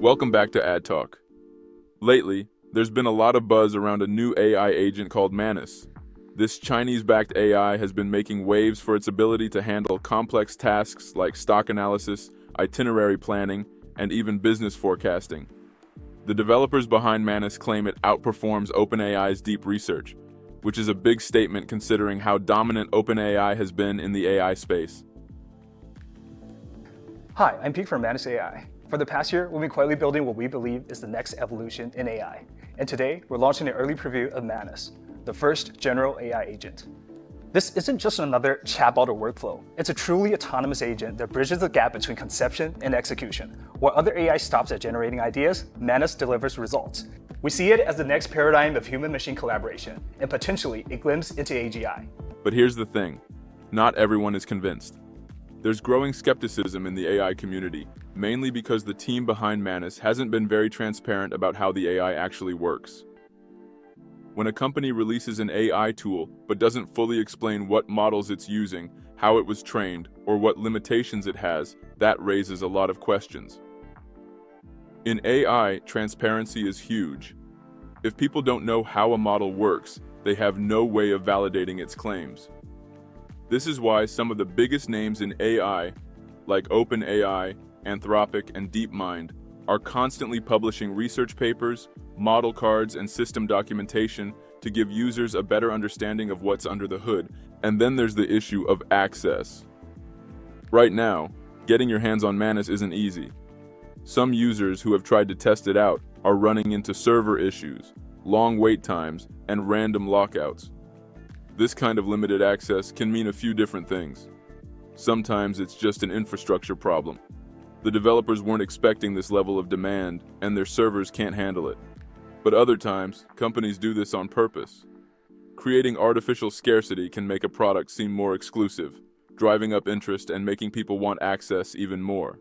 Welcome back to AdTalk. Lately, there's been a lot of buzz around a new AI agent called Manus. This Chinese-backed AI has been making waves for its ability to handle complex tasks like stock analysis, itinerary planning, and even business forecasting. The developers behind Manus claim it outperforms OpenAI's deep research, which is a big statement considering how dominant OpenAI has been in the AI space. Hi, I'm Pete from Manus AI. For the past year, we've been quietly building what we believe is the next evolution in AI. And today, we're launching an early preview of Manus, the first general AI agent. This isn't just another chatbot or workflow. It's a truly autonomous agent that bridges the gap between conception and execution. While other AI stops at generating ideas, Manus delivers results. We see it as the next paradigm of human-machine collaboration, and potentially a glimpse into AGI. But here's the thing, not everyone is convinced. There's growing skepticism in the AI community, mainly because the team behind Manus hasn't been very transparent about how the AI actually works. When a company releases an AI tool but doesn't fully explain what models it's using, how it was trained, or what limitations it has, that raises a lot of questions. In AI, transparency is huge. If people don't know how a model works, they have no way of validating its claims. This is why some of the biggest names in AI, like OpenAI, Anthropic, and DeepMind, are constantly publishing research papers, model cards, and system documentation to give users a better understanding of what's under the hood. And then there's the issue of access. Right now, getting your hands on Manus isn't easy. Some users who have tried to test it out are running into server issues, long wait times, and random lockouts. This kind of limited access can mean a few different things. Sometimes it's just an infrastructure problem. The developers weren't expecting this level of demand, and their servers can't handle it. But other times, companies do this on purpose. Creating artificial scarcity can make a product seem more exclusive, driving up interest and making people want access even more.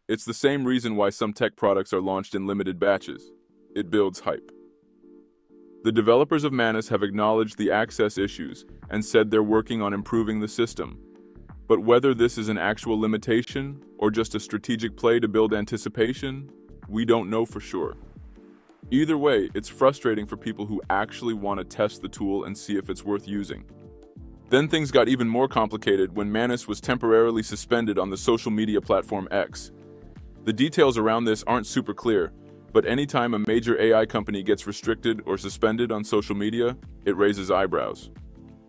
It's the same reason why some tech products are launched in limited batches. It builds hype. The developers of Manus have acknowledged the access issues and said they're working on improving the system. But whether this is an actual limitation or just a strategic play to build anticipation, we don't know for sure. Either way, it's frustrating for people who actually want to test the tool and see if it's worth using. Then things got even more complicated when Manus was temporarily suspended on the social media platform X. The details around this aren't super clear, but anytime a major AI company gets restricted or suspended on social media, it raises eyebrows.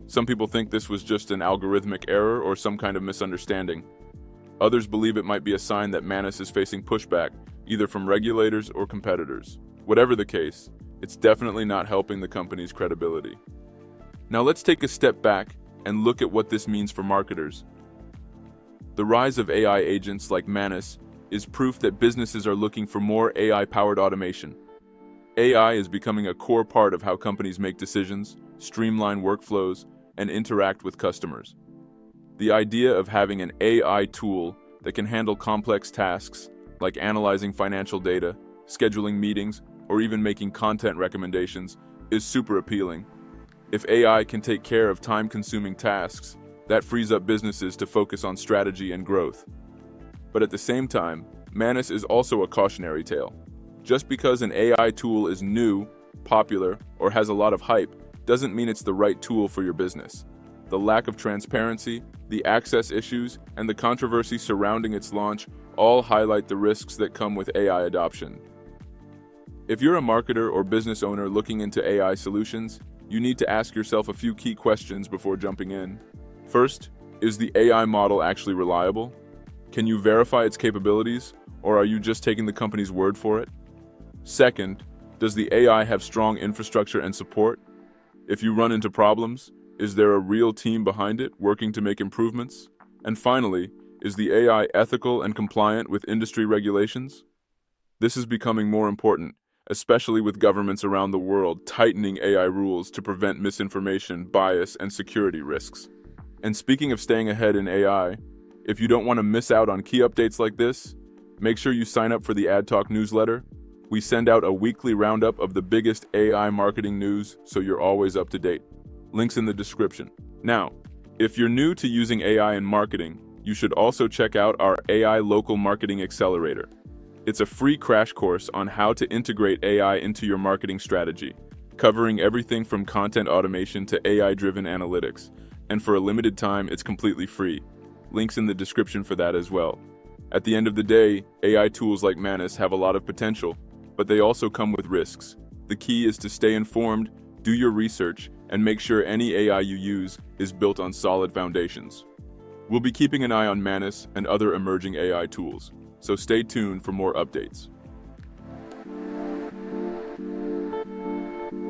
Some people think this was just an algorithmic error or some kind of misunderstanding. Others believe it might be a sign that Manus is facing pushback, either from regulators or competitors. Whatever the case, it's definitely not helping the company's credibility. Now let's take a step back and look at what this means for marketers. The rise of AI agents like Manus is proof that businesses are looking for more AI-powered automation. AI is becoming a core part of how companies make decisions, streamline workflows, and interact with customers. The idea of having an AI tool that can handle complex tasks like analyzing financial data, scheduling meetings, or even making content recommendations is super appealing. If AI can take care of time-consuming tasks, that frees up businesses to focus on strategy and growth. But at the same time, Manus is also a cautionary tale. Just because an AI tool is new, popular, or has a lot of hype, doesn't mean it's the right tool for your business. The lack of transparency, the access issues, and the controversy surrounding its launch all highlight the risks that come with AI adoption. If you're a marketer or business owner looking into AI solutions, you need to ask yourself a few key questions before jumping in. First, is the AI model actually reliable? Can you verify its capabilities, or are you just taking the company's word for it? Second, does the AI have strong infrastructure and support? If you run into problems, is there a real team behind it working to make improvements? And finally, is the AI ethical and compliant with industry regulations? This is becoming more important, especially with governments around the world tightening AI rules to prevent misinformation, bias, and security risks. And speaking of staying ahead in AI, if you don't want to miss out on key updates like this, make sure you sign up for the AdTalk newsletter. We send out a weekly roundup of the biggest AI marketing news, so you're always up to date. Links in the description. Now, if you're new to using AI in marketing, you should also check out our AI Local Marketing Accelerator. It's a free crash course on how to integrate AI into your marketing strategy, covering everything from content automation to AI-driven analytics. And for a limited time, it's completely free. Links in the description for that as well. At the end of the day, AI tools like Manus have a lot of potential, but they also come with risks. The key is to stay informed, do your research, and make sure any AI you use is built on solid foundations. We'll be keeping an eye on Manus and other emerging AI tools, so stay tuned for more updates.